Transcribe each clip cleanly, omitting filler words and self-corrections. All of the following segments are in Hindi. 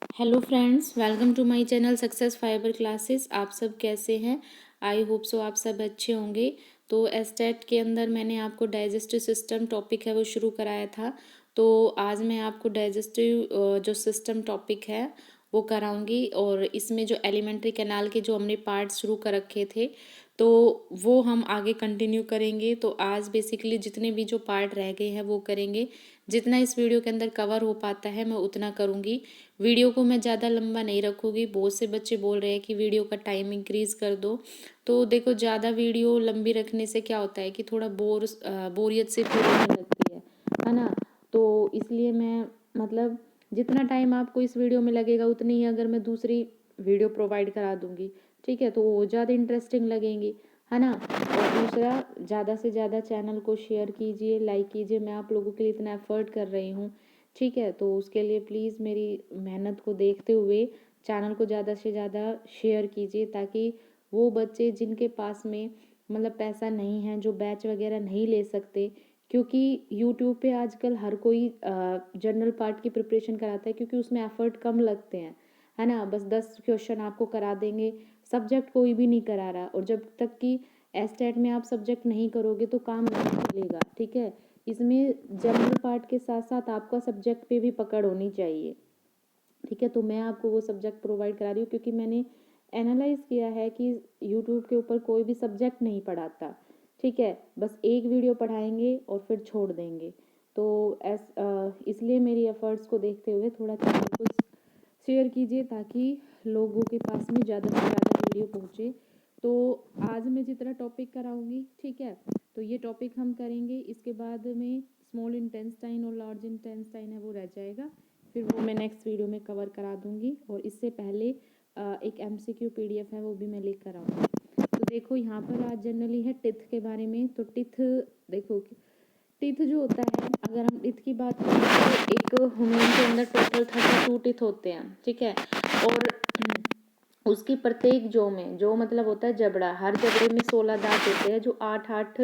Hello friends, welcome to my channel success fibre classes. आप सब कैसे हैं? आई होप सो आप सब अच्छे होंगे। तो एस्टेट के अंदर मैंने आपको डाइजेस्टिव सिस्टम टॉपिक है वो शुरू कराया था। तो आज मैं आपको डाइजेस्टिव जो सिस्टम टॉपिक है वो कराऊंगी, और इसमें जो एलिमेंट्री कैनाल के जो हमने पार्ट शुरू कर रखे थे तो वो हम आगे कंटिन्यू करेंगे। तो आज बेसिकली जितने भी जो पार्ट रह गए हैं वो करेंगे। जितना इस वीडियो के अंदर कवर हो पाता है मैं उतना करूँगी। वीडियो को मैं ज़्यादा लंबा नहीं रखूँगी। बहुत से बच्चे बोल रहे हैं कि वीडियो का टाइम इंक्रीज़ कर दो। तो देखो, ज़्यादा वीडियो लंबी रखने से क्या होता है कि थोड़ा बोरियत से फील होने लगती है ना। तो इसलिए मैं मतलब जितना टाइम आपको इस वीडियो में लगेगा उतनी ही अगर मैं दूसरी वीडियो प्रोवाइड करा दूँगी, ठीक है, तो वो ज़्यादा इंटरेस्टिंग लगेंगी, है ना। और दूसरा, ज़्यादा से ज़्यादा चैनल को शेयर कीजिए, लाइक कीजिए। मैं आप लोगों के लिए इतना एफर्ट कर रही हूँ, ठीक है, तो उसके लिए प्लीज़ मेरी मेहनत को देखते हुए चैनल को ज़्यादा से ज़्यादा शेयर कीजिए, ताकि वो बच्चे जिनके पास में मतलब पैसा नहीं है, जो बैच वगैरह नहीं ले सकते, क्योंकि यूट्यूब पे आजकल हर कोई जनरल पार्ट की प्रिपरेशन कराता है, क्योंकि उसमें एफर्ट कम लगते हैं, है ना। बस 10 क्वेश्चन आपको करा देंगे, सब्जेक्ट कोई भी नहीं करा रहा। और जब तक कि एस्टेट में आप सब्जेक्ट नहीं करोगे तो काम नहीं चलेगा, ठीक है। इसमें जनरल पार्ट के साथ साथ आपका सब्जेक्ट पे भी पकड़ होनी चाहिए, ठीक है। तो मैं आपको वो सब्जेक्ट प्रोवाइड करा रही हूँ, क्योंकि मैंने एनालाइज किया है कि यूट्यूब के ऊपर कोई भी सब्जेक्ट नहीं पढ़ाता, ठीक है। बस एक वीडियो पढ़ाएंगे और फिर छोड़ देंगे। तो इसलिए मेरी एफर्ट्स को देखते हुए थोड़ा चैनल को शेयर कीजिए, ताकि लोगों के पास में ज़्यादा से ज़्यादा वीडियो पहुँचे। तो आज मैं जितना टॉपिक कराऊंगी, ठीक है, तो ये टॉपिक हम करेंगे। इसके बाद में स्मॉल इंटेंस्टाइन और लार्ज इंटेंस्टाइन है वो रह जाएगा, फिर वो मैं नेक्स्ट वीडियो में कवर करा दूंगी। और इससे पहले एक एमसीक्यू पीडीएफ है वो भी मैं लेकर आऊँगी। तो देखो, यहाँ पर आज जनरली है टिथ के बारे में। तो टिथ देखो, टिथ जो होता है, अगर हम टिथ की बात करें तो एक ह्यूमन के अंदर टोटल 32 टिथ होते हैं, ठीक है। और उसकी प्रत्येक जो में जो मतलब होता है जबड़ा, हर जबड़े में 16 दांत होते हैं, जो 8-8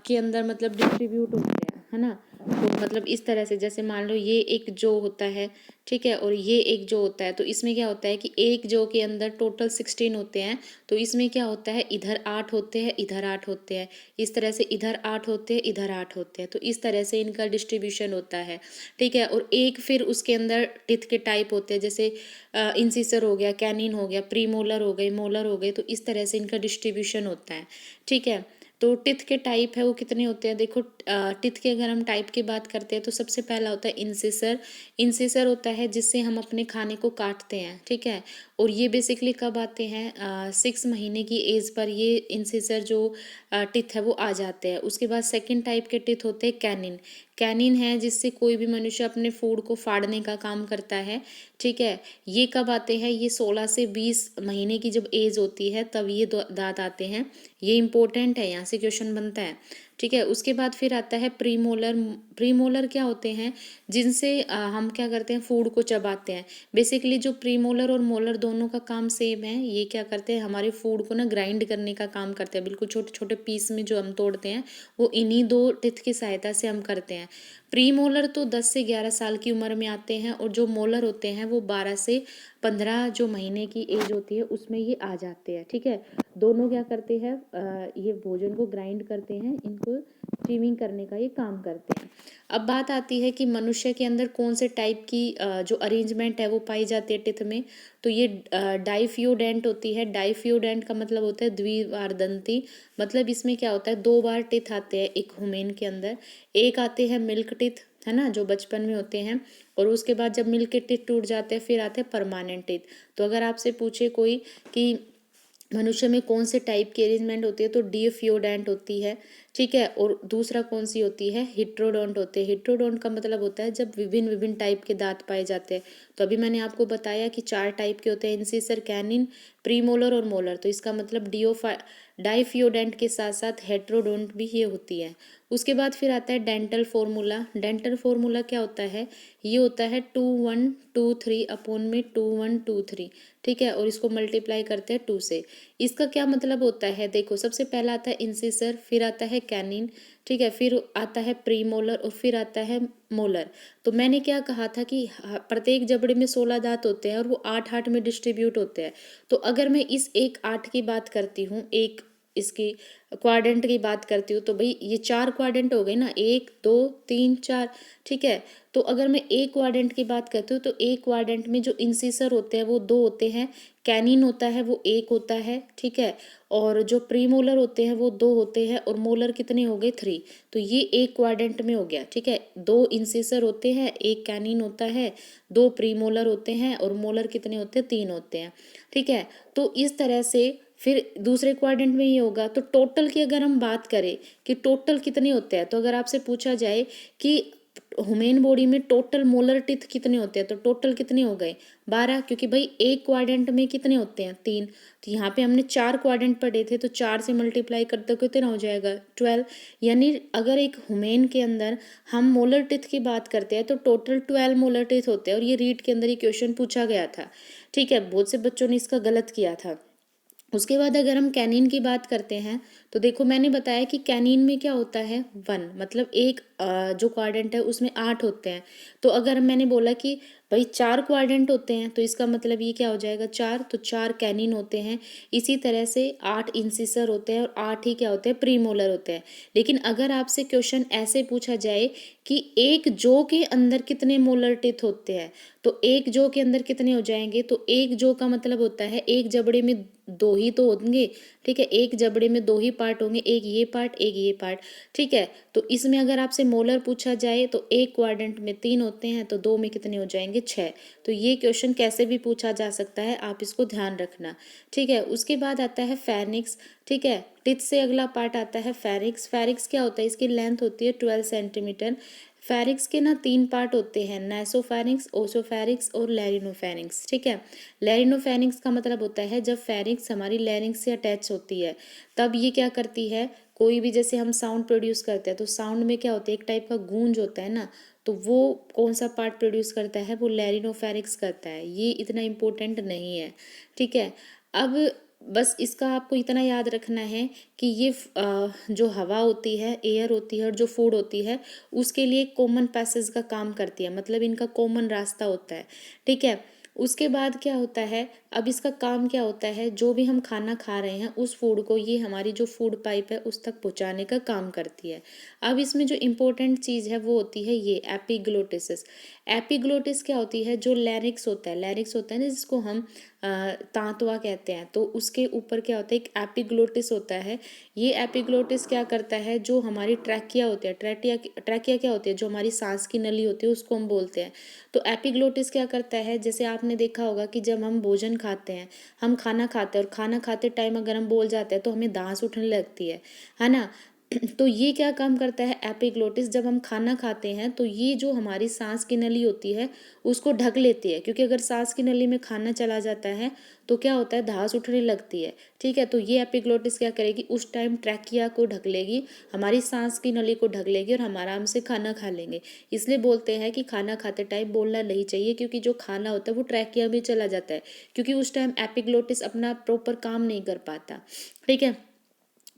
के अंदर मतलब डिस्ट्रीब्यूट होते हैं, है ना। तो मतलब इस तरह से, जैसे मान लो ये एक जो होता है, ठीक है, और ये एक जो होता है, तो इसमें क्या होता है कि एक जो के अंदर टोटल 16 होते हैं। तो इसमें क्या होता है, इधर 8 होते हैं, इधर 8 होते हैं, इस तरह से इधर 8 होते हैं, इधर 8 होते हैं। तो इस तरह से इनका डिस्ट्रीब्यूशन होता है, ठीक है। और एक फिर उसके अंदर टिथ के टाइप होते हैं, जैसे इंसिसर हो गया, कैनिन हो गया, प्रीमोलर हो गए, मोलर हो गए। तो इस तरह से इनका डिस्ट्रीब्यूशन होता है, ठीक है। तो टिथ के टाइप है वो कितने होते हैं, देखो टिथ के अगर हम टाइप की बात करते हैं तो सबसे पहला होता है इंसिसर। इंसिसर होता है जिससे हम अपने खाने को काटते हैं, ठीक है। और ये बेसिकली कब आते हैं, 6 महीने की एज पर ये इंसिसर जो टिथ है वो आ जाते हैं। उसके बाद सेकंड टाइप के टिथ होते हैं कैनिन। कैनिन है जिससे कोई भी मनुष्य अपने फूड को फाड़ने का काम करता है, ठीक है। ये कब आते हैं, ये 16 से 20 महीने की जब एज होती है तब ये दांत आते हैं। ये इंपॉर्टेंट है, यहाँ से क्वेश्चन बनता है, ठीक है। उसके बाद फिर आता है प्रीमोलर। प्रीमोलर क्या होते हैं, जिनसे हम क्या करते हैं, फूड को चबाते हैं। बेसिकली जो प्रीमोलर और मोलर दोनों का काम सेम है। ये क्या करते हैं, हमारे फूड को ना ग्राइंड करने का काम करते हैं, बिल्कुल छोटे छोटे पीस में जो हम तोड़ते हैं वो इन्हीं दो टिथ की सहायता से हम करते हैं। प्री मोलर तो 10 से 11 साल की उम्र में आते हैं, और जो मोलर होते हैं वो 12 से 15 जो महीने की एज होती है उसमें ये आ जाते हैं, ठीक है। दोनों क्या करते हैं, ये भोजन को ग्राइंड करते हैं, इनको स्टीमिंग करने का ये काम करते हैं। अब बात आती है कि मनुष्य के अंदर कौन से टाइप की जो अरेंजमेंट है वो पाई जाती है टिथ में। तो ये डाइफियोडेंट होती है। डाइफियोडेंट का मतलब होता है द्विबार दंती। मतलब इसमें क्या होता है, 2 बार टिथ आते हैं एक ह्यूमन के अंदर। एक आते हैं मिल्क टिथ, है ना, जो बचपन में होते हैं, और उसके बाद जब मिल्क के टिथ टूट जाते हैं फिर आते हैं परमानेंट टिथ। तो अगर आपसे पूछे कोई कि मनुष्य में कौन से टाइप की अरेंजमेंट होती है, तो डिफियोडेंट होती है, ठीक है। और दूसरा कौन सी होती है, हिट्रोडोंट होते हैं। हिट्रोडोंट का मतलब होता है जब विभिन्न विभिन्न टाइप के दांत पाए जाते हैं। तो अभी मैंने आपको बताया कि 4 टाइप के होते हैं, इंसिसर, कैनिन, प्रीमोलर और मोलर। तो इसका मतलब डाइफियोडेंट के साथ साथ हेट्रोडोंट भी ये होती है। उसके बाद फिर आता है डेंटल फॉर्मूला। डेंटल फॉर्मूला क्या होता है, ये होता है 2 1 2 3 अपॉन में 2 1 2 3, ठीक है। और इसको मल्टीप्लाई करते हैं 2 से। इसका क्या मतलब होता है, देखो सबसे पहला आता है इंसिसर, फिर आता है कैनिन, ठीक है, फिर आता है प्री मोलर और फिर आता है मोलर। तो मैंने क्या कहा था कि प्रत्येक जबड़े में 16 दांत होते हैं और वो 8-8 में डिस्ट्रीब्यूट होते हैं। तो अगर मैं इस एक 8 की बात करती हूँ, एक इसकी क्वाड्रेंट की बात करती हूँ, तो भाई ये 4 क्वाड्रेंट हो गए ना, 1 2 3 4, ठीक है। तो अगर मैं एक क्वाड्रेंट की बात करती हूँ, तो एक क्वाड्रेंट में जो इंसिसर होते हैं वो 2 होते हैं, कैनिन होता है वो 1 होता है, ठीक है। और जो प्रीमोलर होते हैं वो 2 होते हैं, और मोलर कितने हो गए, 3। तो ये एक क्वाड्रेंट में हो गया, ठीक है। 2 इंसिसर होते हैं, एक कैनिन होता है, 2 प्रीमोलर होते हैं, और मोलर कितने होते हैं, 3 होते हैं, ठीक है। तो इस तरह से फिर दूसरे क्वाड्रेंट में ये होगा। तो टोटल की अगर हम बात करें कि टोटल कितने होते हैं, तो अगर आपसे पूछा जाए कि ह्यूमन बॉडी में टोटल मोलर टिथ कितने होते हैं, तो टोटल कितने हो गए, 12, क्योंकि भाई एक क्वाड्रेंट में कितने होते हैं, 3। तो यहाँ पे हमने 4 क्वाड्रेंट पढ़े थे, तो 4 से मल्टीप्लाई करते हो कितना हो जाएगा, 12। यानी अगर एक ह्यूमन के अंदर हम मोलर टिथ की बात करते हैं तो टोटल 12 मोलर टिथ होते हैं। और ये रीड के अंदर ये क्वेश्चन पूछा गया था, ठीक है। बहुत से बच्चों ने इसका गलत किया था। उसके बाद अगर हम कैनिन की बात करते हैं, तो देखो मैंने बताया कि कैनिन में क्या होता है, 1, मतलब एक जो क्वाड्रेंट है उसमें 8 होते हैं। तो अगर मैंने बोला कि भाई 4 क्वाड्रेंट होते हैं, तो इसका मतलब ये क्या हो जाएगा, 4। तो 4 कैनिन होते हैं। इसी तरह से 8 इंसिसर होते हैं और 8 ही क्या होते हैं, प्रीमोलर होते हैं। लेकिन अगर आपसे क्वेश्चन ऐसे पूछा जाए कि एक जो के अंदर कितने मोलर टिथ होते हैं, तो एक जो के अंदर कितने हो जाएंगे, तो एक जो का मतलब होता है एक जबड़े में 2 ही तो होंगे, ठीक है। एक जबड़े में 2 ही पार्ट होंगे, एक ये पार्ट एक ये पार्ट, ठीक है। तो इसमें अगर आपसे मोलर पूछा जाए तो एक क्वाड्रेंट में 3 होते हैं, तो 2 में कितने हो जाएंगे, 6। तो ये क्वेश्चन कैसे भी पूछा जा सकता है, आप इसको ध्यान रखना, ठीक है। उसके बाद आता है फेरिंक्स, ठीक है। टिथ से अगला पार्ट आता है फेरिक्स। फेरिक्स क्या होता है, इसकी लेंथ होती है 12 सेंटीमीटर। फेरिक्स के ना 3 पार्ट होते हैं, नासोफेरिंक्स, ओसोफेरिक्स और लैरिनोफेरिंक्स, ठीक है। लैरिनोफेरिंक्स का मतलब होता है जब फेरिंक्स हमारी लैरिंक्स से अटैच होती है, तब ये क्या करती है, कोई भी जैसे हम साउंड प्रोड्यूस करते हैं, तो साउंड में क्या होता है, एक टाइप का गूंज होता है ना, तो वो कौन सा पार्ट प्रोड्यूस करता है, वो लैरिनोफेरिंक्स करता है। ये इतना इम्पोर्टेंट नहीं है, ठीक है। अब बस इसका आपको इतना याद रखना है कि ये जो हवा होती है, एयर होती है, और जो फूड होती है, उसके लिए कॉमन पैसेज का काम करती है, मतलब इनका कॉमन रास्ता होता है, ठीक है। उसके बाद क्या होता है, अब इसका काम क्या होता है, जो भी हम खाना खा रहे हैं उस फूड को ये हमारी जो फूड पाइप है उस तक पहुंचाने का काम करती है। अब इसमें जो इम्पोर्टेंट चीज़ है वो होती है ये एपिग्लोटिस। एपिग्लोटिस क्या होती है, जो लैरिक्स होता है, लैरिक्स होता है ना जिसको हम तांतवा कहते हैं, तो उसके ऊपर क्या होता है, एक एपिग्लोटिस होता है। ये एपिग्लोटिस क्या करता है, जो हमारी ट्रैकिया होती है, ट्रैकिया क्या होती है, जो हमारी सांस की नली होती है उसको हम बोलते हैं। तो एपिग्लोटिस क्या करता है, जैसे आपने देखा होगा कि जब हम भोजन खाते हैं, हम खाना खाते हैं और खाना खाते टाइम अगर हम बोल जाते हैं तो हमें दांस उठने लगती है ना। तो ये क्या काम करता है एपिग्लोटिस, जब हम खाना खाते हैं तो ये जो हमारी सांस की नली होती है उसको ढक लेती है, क्योंकि अगर सांस की नली में खाना चला जाता है तो क्या होता है, धांस उठने लगती है, ठीक है। तो ये एपिग्लोटिस क्या करेगी, उस टाइम ट्रैकिया को ढक लेगी, हमारी सांस की नली को ढक लेगी और हम आराम से खाना खा लेंगे। इसलिए बोलते हैं कि खाना खाते टाइम बोलना नहीं चाहिए, क्योंकि जो खाना होता है वो ट्रैकिया में चला जाता है, क्योंकि उस टाइम एपिग्लोटिस अपना प्रॉपर काम नहीं कर पाता, ठीक है।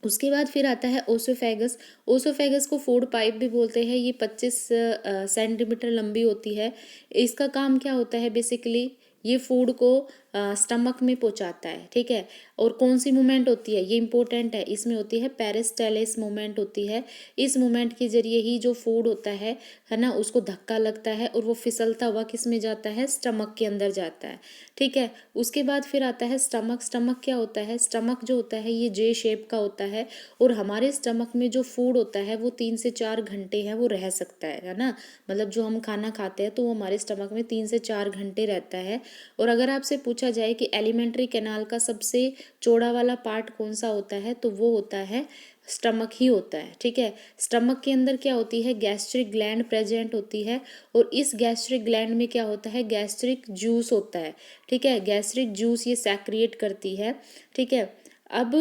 उसके बाद फिर आता है ओसोफेगस। ओसोफेगस को फूड पाइप भी बोलते हैं। ये 25 सेंटीमीटर लंबी होती है। इसका काम क्या होता है, बेसिकली ये फूड को स्टमक में पहुंचाता है, ठीक है। और कौन सी मूवमेंट होती है, ये इंपॉर्टेंट है, इसमें होती है पेरिस्टालिस मूवमेंट होती है। इस मूवमेंट के जरिए ही जो फूड होता है ना, उसको धक्का लगता है और वो फिसलता हुआ किस में जाता है, स्टमक के अंदर जाता है, ठीक है। उसके बाद फिर आता है स्टमक। स्टमक क्या होता है, स्टमक जो होता है ये जे शेप का होता है, और हमारे स्टमक में जो फूड होता है वो 3 से 4 घंटे है वो रह सकता है ना। मतलब जो हम खाना खाते हैं तो वो हमारे स्टमक में 3 से 4 घंटे रहता है। और अगर आपसे पूछा जाए कि एलिमेंट्री कैनाल का सबसे चौड़ा वाला पार्ट कौन सा होता है, तो वो होता है स्टमक ही होता है, ठीक है। स्टमक के अंदर क्या होती है, गैस्ट्रिक ग्लैंड प्रेजेंट होती है, और इस गैस्ट्रिक ग्लैंड में क्या होता है, गैस्ट्रिक जूस होता है, ठीक है। गैस्ट्रिक जूस ये सेक्रिएट करती है, ठीक है। अब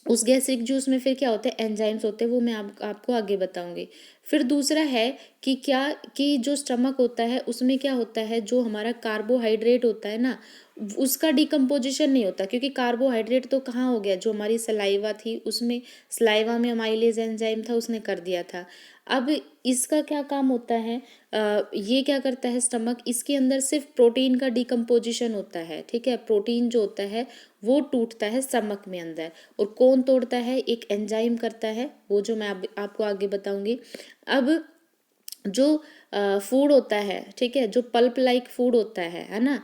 उस गैस्ट्रिक जूस में फिर क्या होता है, एंजाइम्स होते हैं, वो मैं आपको आगे बताऊंगी। फिर दूसरा है कि क्या कि जो स्टमक होता है उसमें क्या होता है, जो हमारा कार्बोहाइड्रेट होता है ना, उसका डिकम्पोजिशन नहीं होता, क्योंकि कार्बोहाइड्रेट तो कहाँ हो गया, जो हमारी सलाइवा थी उसमें, सलाइवा में अमाइलेज एंजाइम था उसने कर दिया था। अब इसका क्या काम होता है, ये क्या करता है स्टमक, इसके अंदर सिर्फ प्रोटीन का डिकम्पोजिशन होता है, ठीक है। प्रोटीन जो होता है वो टूटता है स्टमक में अंदर, और कौन तोड़ता है, एक एंजाइम करता है, वो जो मैं आपको आगे बताऊंगी। अब जो फूड होता है, ठीक है, जो पल्प लाइक फूड होता है ना,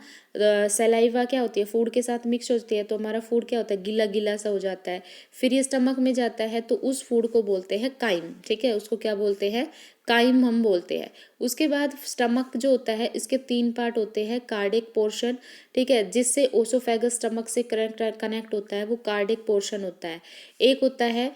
सलाइवा क्या होती है, फूड के साथ मिक्स होती है, तो हमारा फूड क्या होता है, गीला गीला सा हो जाता है। फिर ये स्टमक में जाता है तो उस फूड को बोलते हैं काइम, ठीक है, उसको क्या बोलते हैं, काइम हम बोलते हैं। उसके बाद स्टमक जो होता है इसके 3 पार्ट होते हैं, कार्डिक पोर्शन, ठीक है, जिससे ओसोफेगस स्टमक से कनेक्ट होता है, वो कार्डिक पोर्शन होता है। एक होता है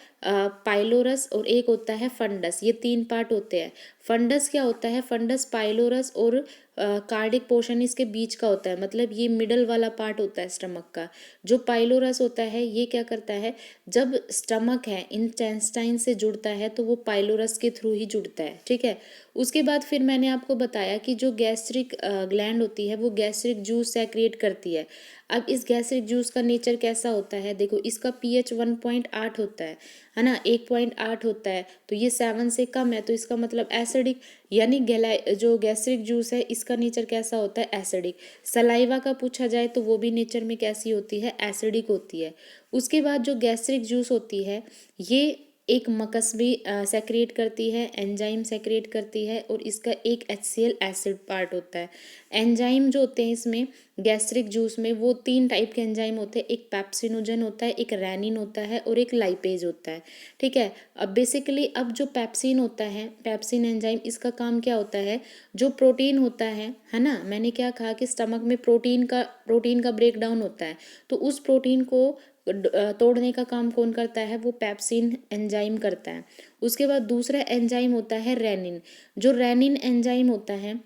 पाइलोरस और एक होता है फंडस, ये 3 पार्ट होते हैं। फंडस क्या होता है, फंडस पाइलोरस और कार्डिक पोर्शन इसके बीच का होता है, मतलब ये मिडल वाला पार्ट होता है स्टमक का। जो पाइलोरस होता है ये क्या करता है, जब स्टमक है इंटेस्टाइन से जुड़ता है तो वो पाइलोरस के थ्रू ही जुड़ता है, ठीक है। उसके बाद फिर मैंने आपको बताया कि जो गैस्ट्रिक ग्लैंड होती है वो गैस्ट्रिक जूस सेक्रिएट करती है। अब इस गैस्ट्रिक जूस का नेचर कैसा होता है, देखो इसका पीएच 1.8 होता है ना, 1.8 होता है, तो ये 7 से कम है, तो इसका मतलब एसिडिक, यानी जो गैस्ट्रिक जूस है इसका नेचर कैसा होता है, एसिडिक। सलाइवा का पूछा जाए तो वो भी नेचर में कैसी होती है, एसिडिक होती है। उसके बाद जो गैस्ट्रिक जूस होती है ये एक मकस भी सेक्रिएट करती है, एंजाइम सेक्रिएट करती है, और इसका एक HCl एसिड पार्ट होता है। एंजाइम जो होते हैं इसमें गैस्ट्रिक जूस में, वो 3 टाइप के एंजाइम होते हैं, एक पेप्सिनोजन होता है, एक रेनिन होता है और एक लाइपेज होता है, ठीक है। अब बेसिकली अब जो पेप्सिन होता है, पेप्सिन एंजाइम, इसका काम क्या होता है, जो प्रोटीन होता है ना, मैंने क्या कहा कि स्टमक में प्रोटीन का ब्रेक डाउन होता है, तो उस प्रोटीन को तोड़ने का काम कौन करता है, वो पेप्सिन एंजाइम करता है। उसके बाद दूसरा एंजाइम होता है रेनिन। जो रेनिन एंजाइम होता है,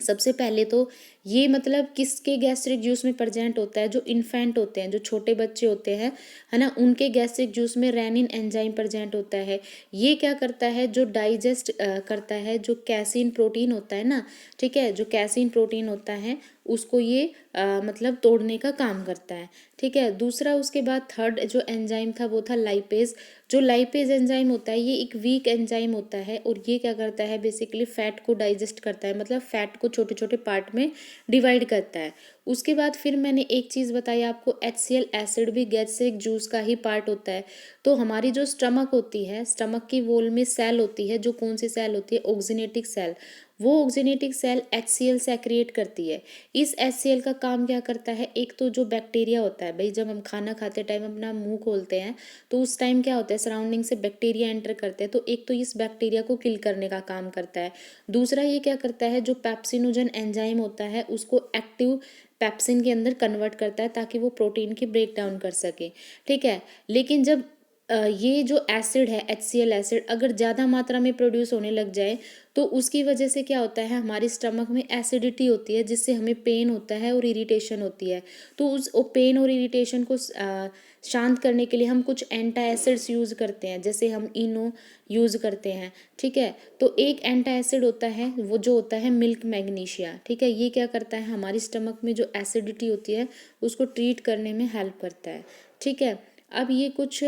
सबसे पहले तो ये मतलब किसके गैस्ट्रिक जूस में प्रेजेंट होता है, जो इन्फेंट होते हैं, जो छोटे बच्चे होते हैं, है ना, उनके गैस्ट्रिक जूस में रेनिन एंजाइम प्रेजेंट होता है। ये क्या करता है, जो डाइजेस्ट करता है, जो कैसीन प्रोटीन होता है ना, ठीक है, जो कैसीन प्रोटीन होता है उसको ये मतलब तोड़ने का काम करता है, ठीक है। दूसरा उसके बाद थर्ड जो एंजाइम था वो था लाइपेज। जो लाइपेज एंजाइम होता है ये एक वीक एंजाइम होता है, और ये क्या करता है, बेसिकली फैट को डाइजेस्ट करता है, मतलब फैट को छोटे छोटे पार्ट में डिवाइड करता है। उसके बाद फिर मैंने एक चीज़ बताई आपको, HCl एसिड भी गैस्ट्रिक जूस का ही पार्ट होता है। तो हमारी जो स्टमक होती है, स्टमक की वॉल में सेल होती है, जो कौन सी सेल होती है, ऑक्सीनेटिक सेल। वो ऑक्सीनेटिक सेल HCl सेक्रिएट करती है। इस HCl का काम क्या करता है, एक तो जो बैक्टीरिया होता है, भाई जब हम खाना खाते टाइम अपना मुंह खोलते हैं तो उस टाइम क्या होता है, सराउंडिंग से बैक्टीरिया एंटर करते हैं, तो एक तो इस बैक्टीरिया को किल करने का काम करता है। दूसरा ये क्या करता है, जो पेप्सिनोजन एंजाइम होता है उसको एक्टिव पेप्सिन के अंदर कन्वर्ट करता है, ताकि वो प्रोटीन की ब्रेक डाउन कर सके, ठीक है। लेकिन जब ये जो एसिड है HCl एसिड अगर ज़्यादा मात्रा में प्रोड्यूस होने लग जाए तो उसकी वजह से क्या होता है, हमारी स्टमक में एसिडिटी होती है, जिससे हमें पेन होता है और इरिटेशन होती है। तो उस पेन और इरिटेशन को शांत करने के लिए हम कुछ एंटा एसिड्स यूज़ करते हैं, जैसे हम इनो यूज़ करते हैं, ठीक है। तो एक एंटा एसिड होता है वो जो होता है मिल्क मैग्नीशिया, ठीक है। ये क्या करता है, हमारी स्टमक में जो एसिडिटी होती है उसको ट्रीट करने में हेल्प करता है, ठीक है। अब ये कुछ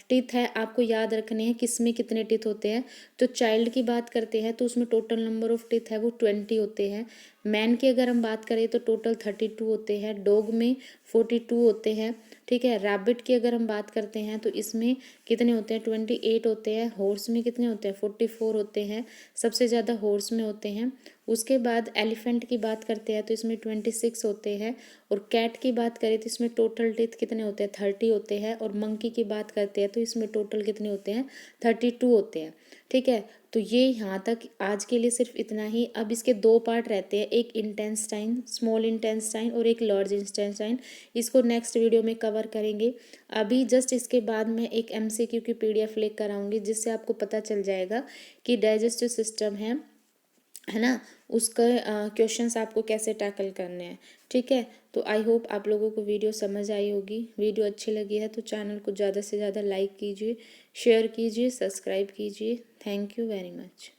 टिथ है आपको याद रखने हैं, किस में कितने टिथ होते हैं। तो चाइल्ड की बात करते हैं तो उसमें टोटल नंबर ऑफ टिथ है वो 20 होते हैं। मैन की अगर हम बात करें तो टोटल 32 होते हैं। डॉग में 42 होते हैं, ठीक है। रैबिट की अगर हम बात करते हैं तो इसमें कितने होते हैं, 28 होते हैं। हॉर्स में कितने होते हैं, 44 होते हैं, सबसे ज़्यादा हॉर्स में होते हैं। उसके बाद एलिफेंट की बात करते हैं तो इसमें 26 होते हैं। और कैट की बात करें तो इसमें टोटल टिथ कितने होते हैं, 30 होते हैं। और मंकी की बात करते हैं तो इसमें टोटल कितने होते हैं, 32 होते हैं, ठीक है। तो ये यहाँ तक आज के लिए सिर्फ इतना ही। अब इसके 2 पार्ट रहते हैं, एक इंटेंस्टाइन, स्मॉल इंटेंस्टाइन, और एक लार्ज इंटेंस्टाइन। इसको नेक्स्ट वीडियो में कवर करेंगे। अभी जस्ट इसके बाद मैं एक MCQ की PDF लेकर आऊँगी, जिससे आपको पता चल जाएगा कि डाइजेस्टिव सिस्टम है है ना, उसका क्वेश्चंस आपको कैसे टैकल करने हैं। ठीक है, तो आई होप आप लोगों को वीडियो समझ आई होगी। वीडियो अच्छी लगी है तो चैनल को ज़्यादा से ज़्यादा लाइक कीजिए, शेयर कीजिए, सब्सक्राइब कीजिए। Thank you very much.